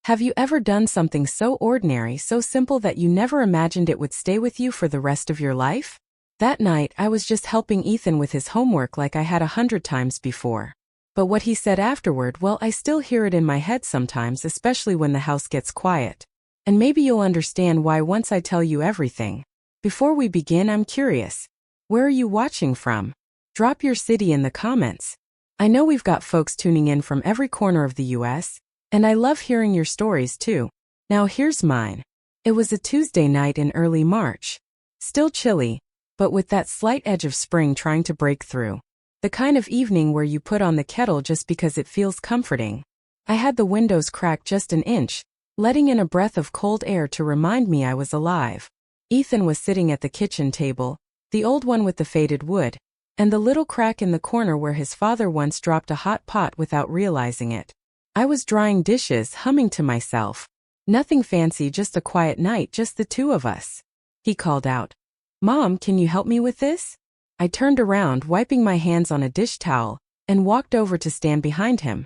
Have you ever done something so ordinary, so simple that you never imagined it would stay with you for the rest of your life? That night, I was just helping Ethan with his homework like I had 100 times before. But what he said afterward, well, I still hear it in my head sometimes, especially when the house gets quiet. And maybe you'll understand why once I tell you everything. Before we begin, I'm curious. Where are you watching from? Drop your city in the comments. I know we've got folks tuning in from every corner of the US, and I love hearing your stories too. Now here's mine. It was a Tuesday night in early March. Still chilly, but with that slight edge of spring trying to break through. The kind of evening where you put on the kettle just because it feels comforting. I had the windows cracked just an inch, letting in a breath of cold air to remind me I was alive. Ethan was sitting at the kitchen table, the old one with the faded wood, and the little crack in the corner where his father once dropped a hot pot without realizing it. I was drying dishes, humming to myself. Nothing fancy, just a quiet night, just the two of us. He called out, "Mom, can you help me with this?" I turned around, wiping my hands on a dish towel, and walked over to stand behind him.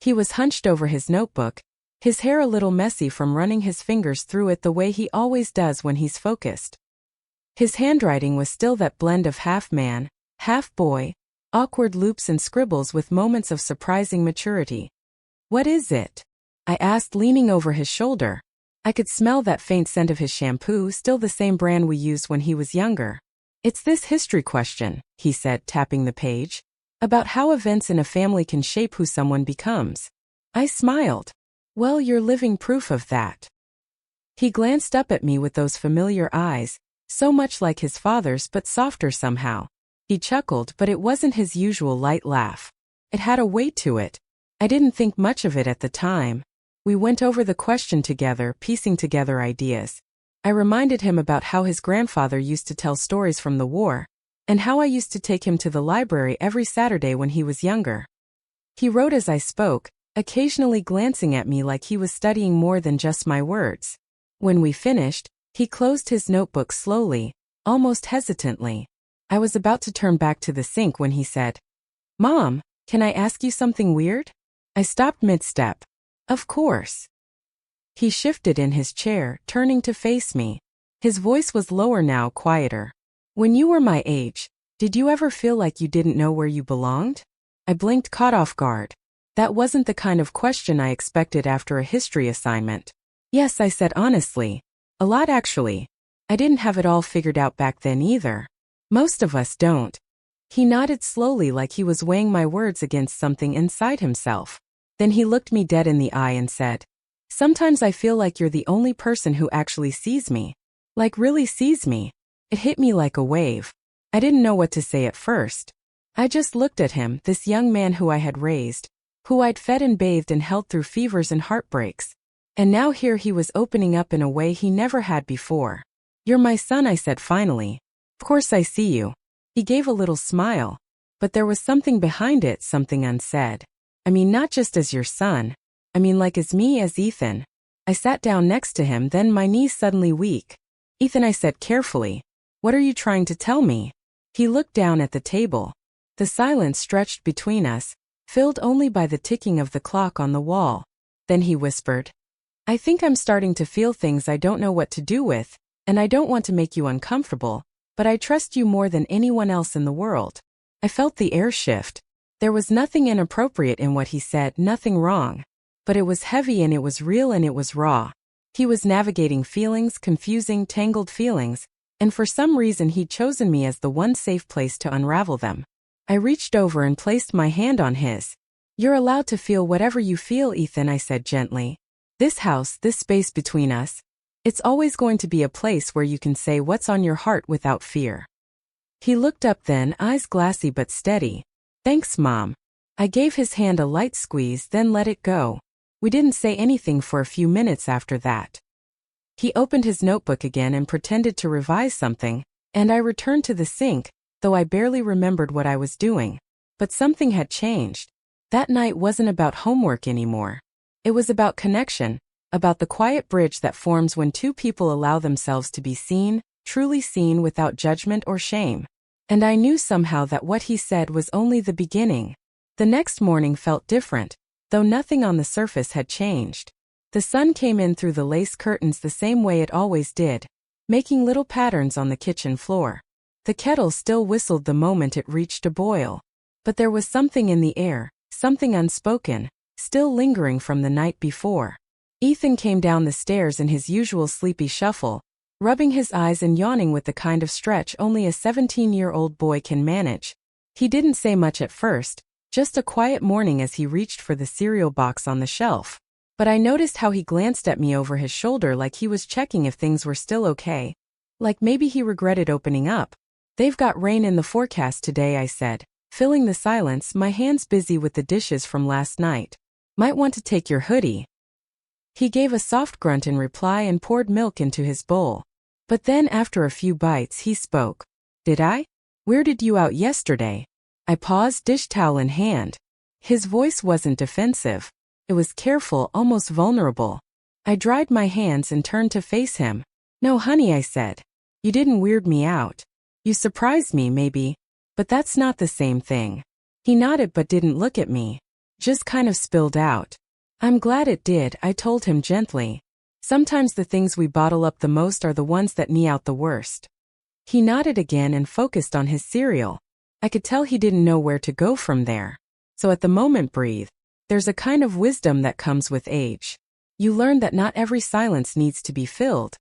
He was hunched over his notebook, his hair a little messy from running his fingers through it the way he always does when he's focused. His handwriting was still that blend of half man, half boy, awkward loops and scribbles with moments of surprising maturity. "What is it?" I asked, leaning over his shoulder. I could smell that faint scent of his shampoo, still the same brand we used when he was younger. "It's this history question," he said, tapping the page, "about how events in a family can shape who someone becomes." I smiled. "Well, you're living proof of that." He glanced up at me with those familiar eyes, so much like his father's but softer somehow. He chuckled, but it wasn't his usual light laugh. It had a weight to it. I didn't think much of it at the time. We went over the question together, piecing together ideas. I reminded him about how his grandfather used to tell stories from the war, and how I used to take him to the library every Saturday when he was younger. He wrote as I spoke, occasionally glancing at me like he was studying more than just my words. When we finished, he closed his notebook slowly, almost hesitantly. I was about to turn back to the sink when he said, "Mom, can I ask you something weird?" I stopped mid-step. "Of course." He shifted in his chair, turning to face me. His voice was lower now, quieter. "When you were my age, did you ever feel like you didn't know where you belonged?" I blinked, caught off guard. That wasn't the kind of question I expected after a history assignment. "Yes," I said honestly. "A lot, actually. I didn't have it all figured out back then either. Most of us don't." He nodded slowly like he was weighing my words against something inside himself. Then he looked me dead in the eye and said, "Sometimes I feel like you're the only person who actually sees me. Like really sees me." It hit me like a wave. I didn't know what to say at first. I just looked at him, this young man who I had raised, who I'd fed and bathed and held through fevers and heartbreaks. And now here he was opening up in a way he never had before. "You're my son," I said finally. "Of course I see you." He gave a little smile, but there was something behind it, something unsaid. "I mean, not just as your son. I mean like as me, as Ethan." I sat down next to him, then my knees suddenly weak. "Ethan," I said carefully, "what are you trying to tell me?" He looked down at the table. The silence stretched between us, filled only by the ticking of the clock on the wall. Then he whispered, "I think I'm starting to feel things I don't know what to do with, and I don't want to make you uncomfortable, but I trust you more than anyone else in the world." I felt the air shift. There was nothing inappropriate in what he said, nothing wrong. But it was heavy and it was real and it was raw. He was navigating feelings, confusing, tangled feelings, and for some reason he'd chosen me as the one safe place to unravel them. I reached over and placed my hand on his. "You're allowed to feel whatever you feel, Ethan," I said gently. "This house, this space between us, it's always going to be a place where you can say what's on your heart without fear." He looked up then, eyes glassy but steady. "Thanks, Mom." I gave his hand a light squeeze, then let it go. We didn't say anything for a few minutes after that. He opened his notebook again and pretended to revise something, and I returned to the sink, though I barely remembered what I was doing. But something had changed. That night wasn't about homework anymore. It was about connection, about the quiet bridge that forms when two people allow themselves to be seen, truly seen without judgment or shame. And I knew somehow that what he said was only the beginning. The next morning felt different, though nothing on the surface had changed. The sun came in through the lace curtains the same way it always did, making little patterns on the kitchen floor. The kettle still whistled the moment it reached a boil. But there was something in the air, something unspoken, still lingering from the night before. Ethan came down the stairs in his usual sleepy shuffle, rubbing his eyes and yawning with the kind of stretch only a 17-year-old boy can manage. He didn't say much at first, just a quiet morning as he reached for the cereal box on the shelf. But I noticed how he glanced at me over his shoulder like he was checking if things were still okay. Like maybe he regretted opening up. "They've got rain in the forecast today," I said, filling the silence, my hands busy with the dishes from last night. "Might want to take your hoodie." He gave a soft grunt in reply and poured milk into his bowl. But then after a few bites he spoke. "Did I? Weirded you out yesterday?" I paused, dish towel in hand. His voice wasn't defensive. It was careful, almost vulnerable. I dried my hands and turned to face him. "No, honey," I said. "You didn't weird me out. You surprised me, maybe. But that's not the same thing." He nodded but didn't look at me. Just kind of spilled out. "I'm glad it did," I told him gently. "Sometimes the things we bottle up the most are the ones that knee out the worst." He nodded again and focused on his cereal. I could tell he didn't know where to go from there. So at the moment, breathe. There's a kind of wisdom that comes with age. You learn that not every silence needs to be filled.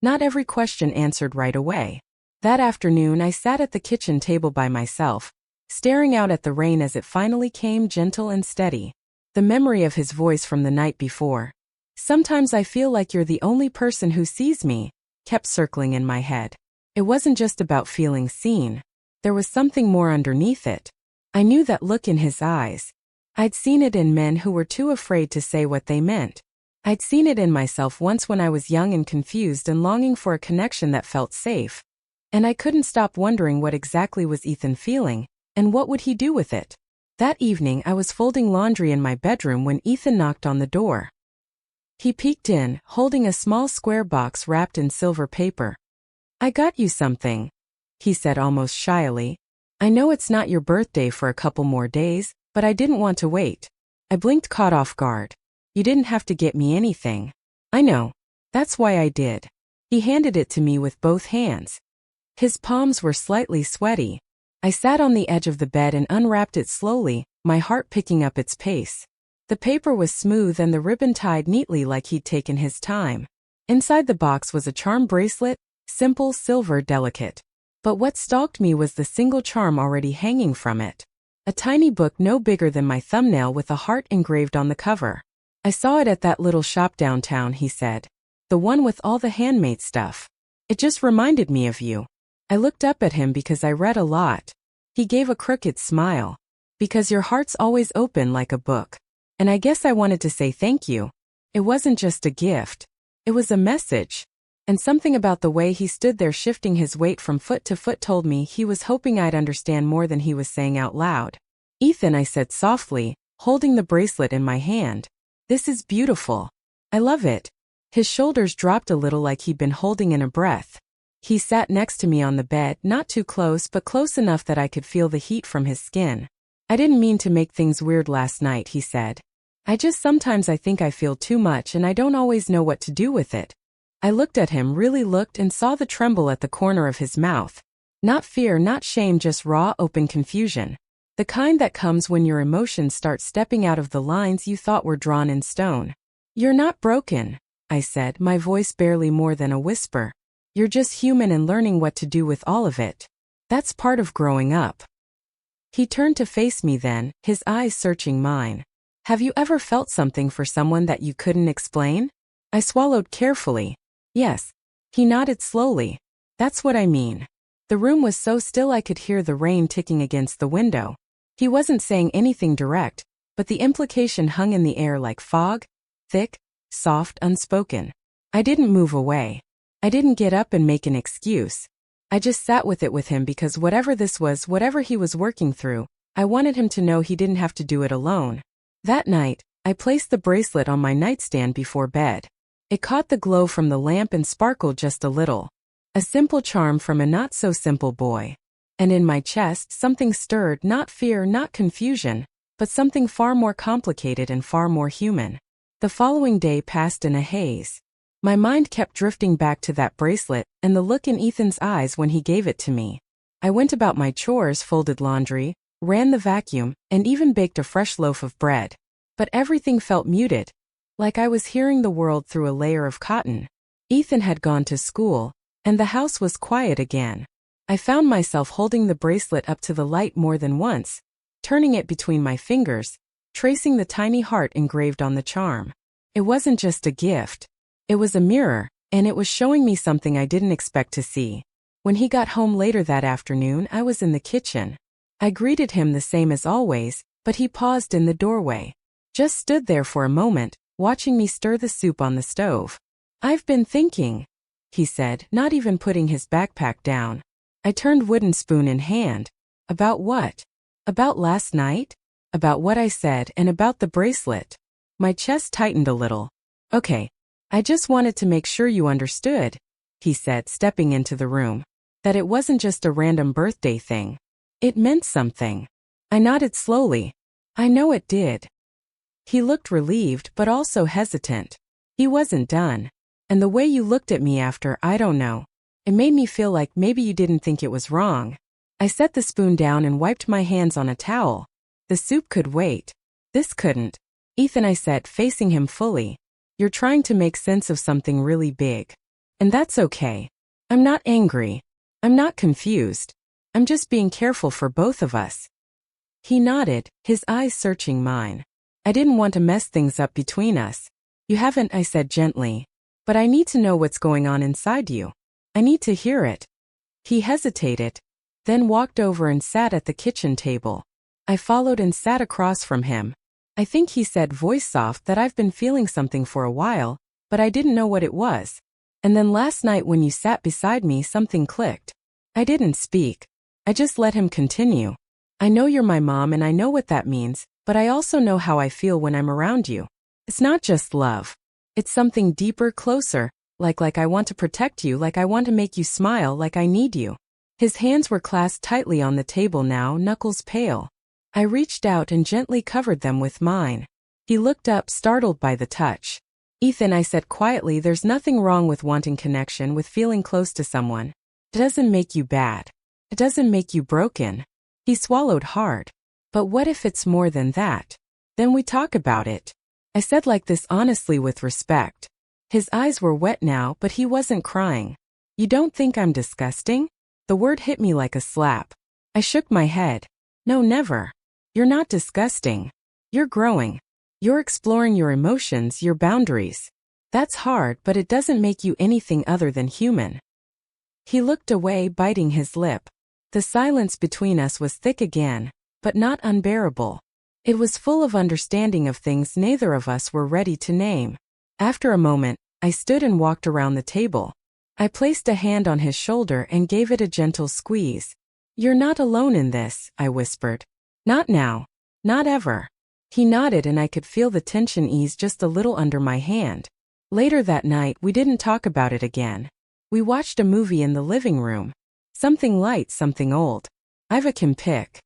Not every question answered right away. That afternoon I sat at the kitchen table by myself, staring out at the rain as it finally came, gentle and steady. The memory of his voice from the night before. "Sometimes I feel like you're the only person who sees me," kept circling in my head. It wasn't just about feeling seen. There was something more underneath it. I knew that look in his eyes. I'd seen it in men who were too afraid to say what they meant. I'd seen it in myself once when I was young and confused and longing for a connection that felt safe. And I couldn't stop wondering what exactly was Ethan feeling, and what would he do with it. That evening I was folding laundry in my bedroom when Ethan knocked on the door. He peeked in, holding a small square box wrapped in silver paper. "I got you something," he said almost shyly. "I know it's not your birthday for a couple more days, but I didn't want to wait." I blinked, caught off guard. "You didn't have to get me anything." "I know. That's why I did." He handed it to me with both hands. His palms were slightly sweaty. I sat on the edge of the bed and unwrapped it slowly, my heart picking up its pace. The paper was smooth and the ribbon tied neatly like he'd taken his time. Inside the box was a charm bracelet, simple, silver, delicate. But what stalked me was the single charm already hanging from it. A tiny book no bigger than my thumbnail with a heart engraved on the cover. "I saw it at that little shop downtown," he said. "The one with all the handmade stuff. It just reminded me of you." I looked up at him because I read a lot. He gave a crooked smile. "Because your heart's always open like a book." And I guess I wanted to say thank you. It wasn't just a gift. It was a message. And something about the way he stood there shifting his weight from foot to foot told me he was hoping I'd understand more than he was saying out loud. "Ethan," I said softly, holding the bracelet in my hand. "This is beautiful. I love it." His shoulders dropped a little like he'd been holding in a breath. He sat next to me on the bed, not too close but close enough that I could feel the heat from his skin. "I didn't mean to make things weird last night," he said. Sometimes I think I feel too much and I don't always know what to do with it." I looked at him, really looked, and saw the tremble at the corner of his mouth. Not fear, not shame, just raw, open confusion. The kind that comes when your emotions start stepping out of the lines you thought were drawn in stone. "You're not broken," I said, my voice barely more than a whisper. "You're just human and learning what to do with all of it. That's part of growing up." He turned to face me then, his eyes searching mine. "Have you ever felt something for someone that you couldn't explain?" I swallowed carefully. "Yes." He nodded slowly. "That's what I mean." The room was so still I could hear the rain ticking against the window. He wasn't saying anything direct, but the implication hung in the air like fog, thick, soft, unspoken. I didn't move away. I didn't get up and make an excuse. I just sat with it with him because whatever this was, whatever he was working through, I wanted him to know he didn't have to do it alone. That night, I placed the bracelet on my nightstand before bed. It caught the glow from the lamp and sparkled just a little. A simple charm from a not-so-simple boy. And in my chest, something stirred, not fear, not confusion, but something far more complicated and far more human. The following day passed in a haze. My mind kept drifting back to that bracelet and the look in Ethan's eyes when he gave it to me. I went about my chores, folded laundry, ran the vacuum, and even baked a fresh loaf of bread. But everything felt muted, like I was hearing the world through a layer of cotton. Ethan had gone to school, and the house was quiet again. I found myself holding the bracelet up to the light more than once, turning it between my fingers, tracing the tiny heart engraved on the charm. It wasn't just a gift. It was a mirror, and it was showing me something I didn't expect to see. When he got home later that afternoon, I was in the kitchen. I greeted him the same as always, but he paused in the doorway. Just stood there for a moment, watching me stir the soup on the stove. "I've been thinking," he said, not even putting his backpack down. I turned wooden spoon in hand. "About what?" "About last night? About what I said and about the bracelet." My chest tightened a little. "Okay. I just wanted to make sure you understood," he said, stepping into the room. "That it wasn't just a random birthday thing. It meant something." I nodded slowly. "I know it did." He looked relieved but also hesitant. He wasn't done. "And the way you looked at me after, I don't know. It made me feel like maybe you didn't think it was wrong." I set the spoon down and wiped my hands on a towel. The soup could wait. This couldn't. "Ethan," I said, facing him fully. "You're trying to make sense of something really big. And that's okay. I'm not angry. I'm not confused. I'm just being careful for both of us." He nodded, his eyes searching mine. "I didn't want to mess things up between us." "You haven't," I said gently. "But I need to know what's going on inside you. I need to hear it." He hesitated, then walked over and sat at the kitchen table. I followed and sat across from him. "I think," he said, voice soft, "that I've been feeling something for a while, but I didn't know what it was. And then last night when you sat beside me, something clicked." I didn't speak. I just let him continue. "I know you're my mom and I know what that means, but I also know how I feel when I'm around you. It's not just love. It's something deeper, closer, like I want to protect you, like I want to make you smile, like I need you." His hands were clasped tightly on the table now, knuckles pale. I reached out and gently covered them with mine. He looked up, startled by the touch. "Ethan," I said quietly, "there's nothing wrong with wanting connection, with feeling close to someone. It doesn't make you bad. It doesn't make you broken." He swallowed hard. "But what if it's more than that? Then we talk about it." I said like this honestly, with respect. His eyes were wet now, but he wasn't crying. "You don't think I'm disgusting?" The word hit me like a slap. I shook my head. "No, never. You're not disgusting. You're growing. You're exploring your emotions, your boundaries. That's hard, but it doesn't make you anything other than human." He looked away, biting his lip. The silence between us was thick again, but not unbearable. It was full of understanding of things neither of us were ready to name. After a moment, I stood and walked around the table. I placed a hand on his shoulder and gave it a gentle squeeze. "You're not alone in this," I whispered. "Not now. Not ever." He nodded and I could feel the tension ease just a little under my hand. Later that night, we didn't talk about it again. We watched a movie in the living room. Something light, something old. Iva can pick.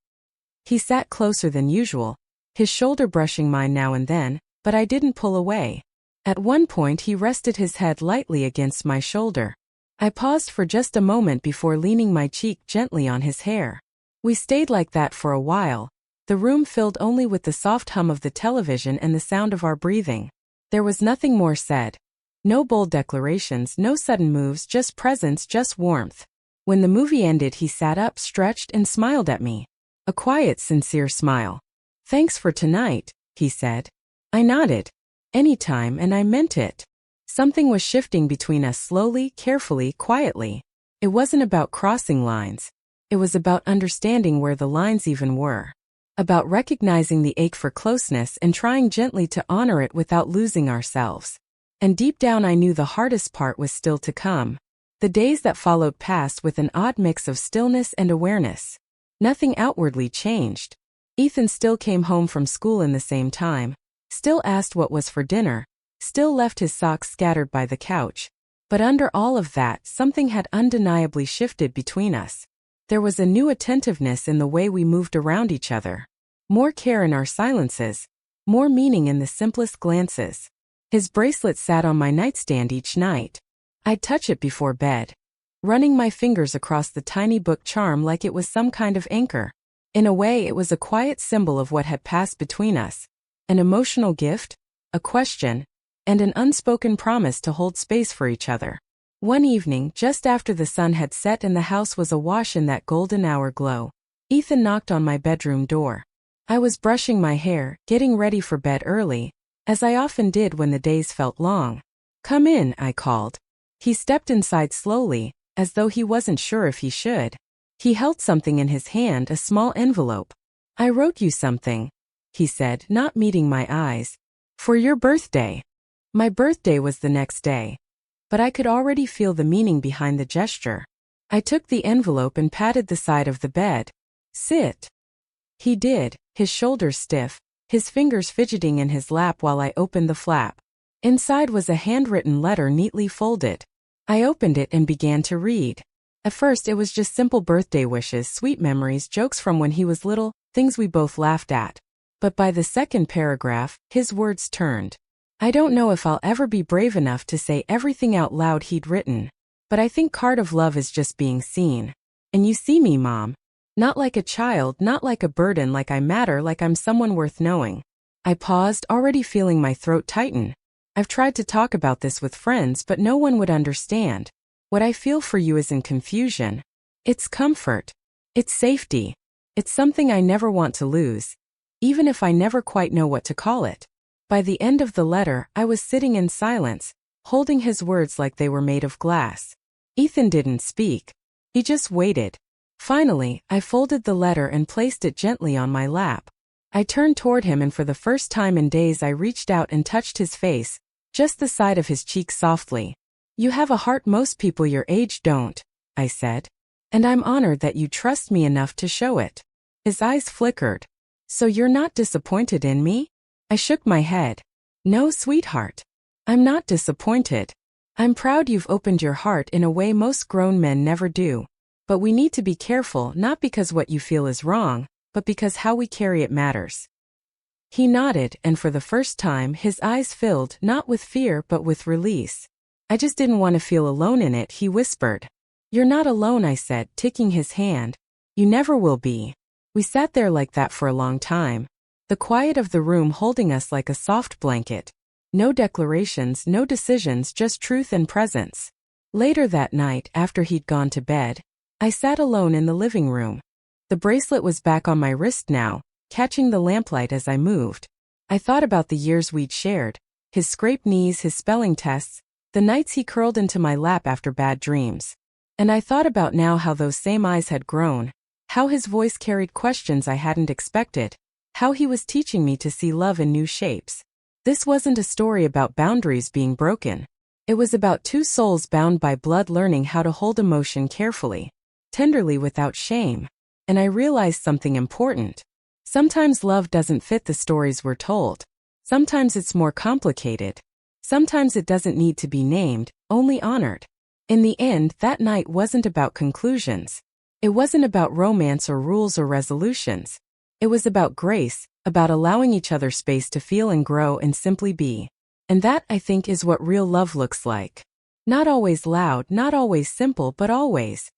He sat closer than usual, his shoulder brushing mine now and then, but I didn't pull away. At one point he rested his head lightly against my shoulder. I paused for just a moment before leaning my cheek gently on his hair. We stayed like that for a while, the room filled only with the soft hum of the television and the sound of our breathing. There was nothing more said. No bold declarations, no sudden moves, just presence, just warmth. When the movie ended, he sat up, stretched, and smiled at me. A quiet, sincere smile. "Thanks for tonight," he said. I nodded. "Anytime," and I meant it. Something was shifting between us, slowly, carefully, quietly. It wasn't about crossing lines. It was about understanding where the lines even were. About recognizing the ache for closeness and trying gently to honor it without losing ourselves. And deep down I knew the hardest part was still to come. The days that followed passed with an odd mix of stillness and awareness. Nothing outwardly changed. Ethan still came home from school in the same time, still asked what was for dinner, still left his socks scattered by the couch. But under all of that, something had undeniably shifted between us. There was a new attentiveness in the way we moved around each other. More care in our silences, more meaning in the simplest glances. His bracelet sat on my nightstand each night. I'd touch it before bed, running my fingers across the tiny book charm like it was some kind of anchor. In a way, it was a quiet symbol of what had passed between us, an emotional gift, a question, and an unspoken promise to hold space for each other. One evening, just after the sun had set and the house was awash in that golden hour glow, Ethan knocked on my bedroom door. I was brushing my hair, getting ready for bed early, as I often did when the days felt long. "Come in," I called. He stepped inside slowly, as though he wasn't sure if he should. He held something in his hand, a small envelope. "I wrote you something," he said, not meeting my eyes. "For your birthday." My birthday was the next day, but I could already feel the meaning behind the gesture. I took the envelope and patted the side of the bed. "Sit." He did, his shoulders stiff, his fingers fidgeting in his lap while I opened the flap. Inside was a handwritten letter neatly folded. I opened it and began to read. At first it was just simple birthday wishes, sweet memories, jokes from when he was little, things we both laughed at. But by the second paragraph, his words turned. I don't know if I'll ever be brave enough to say everything out loud he'd written, but I think part of love is just being seen. "And you see me, Mom. Not like a child, not like a burden, like I matter, like I'm someone worth knowing." I paused, already feeling my throat tighten. I've tried to talk about this with friends, but no one would understand. What I feel for you isn't confusion. It's comfort. It's safety. It's something I never want to lose, even if I never quite know what to call it. By the end of the letter, I was sitting in silence, holding his words like they were made of glass. Ethan didn't speak. He just waited. Finally, I folded the letter and placed it gently on my lap. I turned toward him and for the first time in days I reached out and touched his face, just the side of his cheek softly. "You have a heart most people your age don't," I said. "And I'm honored that you trust me enough to show it." His eyes flickered. "So you're not disappointed in me?" I shook my head. "No, sweetheart. I'm not disappointed. I'm proud you've opened your heart in a way most grown men never do. But we need to be careful, not because what you feel is wrong, but because how we carry it matters." He nodded, and for the first time his eyes filled, not with fear but with release. "I just didn't want to feel alone in it," he whispered. "You're not alone," I said, taking his hand. "You never will be." We sat there like that for a long time, the quiet of the room holding us like a soft blanket. No declarations, no decisions, just truth and presence. Later that night, after he'd gone to bed, I sat alone in the living room. The bracelet was back on my wrist now, catching the lamplight as I moved. I thought about the years we'd shared, his scraped knees, his spelling tests, the nights he curled into my lap after bad dreams. And I thought about now how those same eyes had grown, how his voice carried questions I hadn't expected, how he was teaching me to see love in new shapes. This wasn't a story about boundaries being broken. It was about two souls bound by blood learning how to hold emotion carefully, tenderly without shame. And I realized something important. Sometimes love doesn't fit the stories we're told. Sometimes it's more complicated. Sometimes it doesn't need to be named, only honored. In the end, that night wasn't about conclusions. It wasn't about romance or rules or resolutions. It was about grace, about allowing each other space to feel and grow and simply be. And that, I think, is what real love looks like. Not always loud, not always simple, but always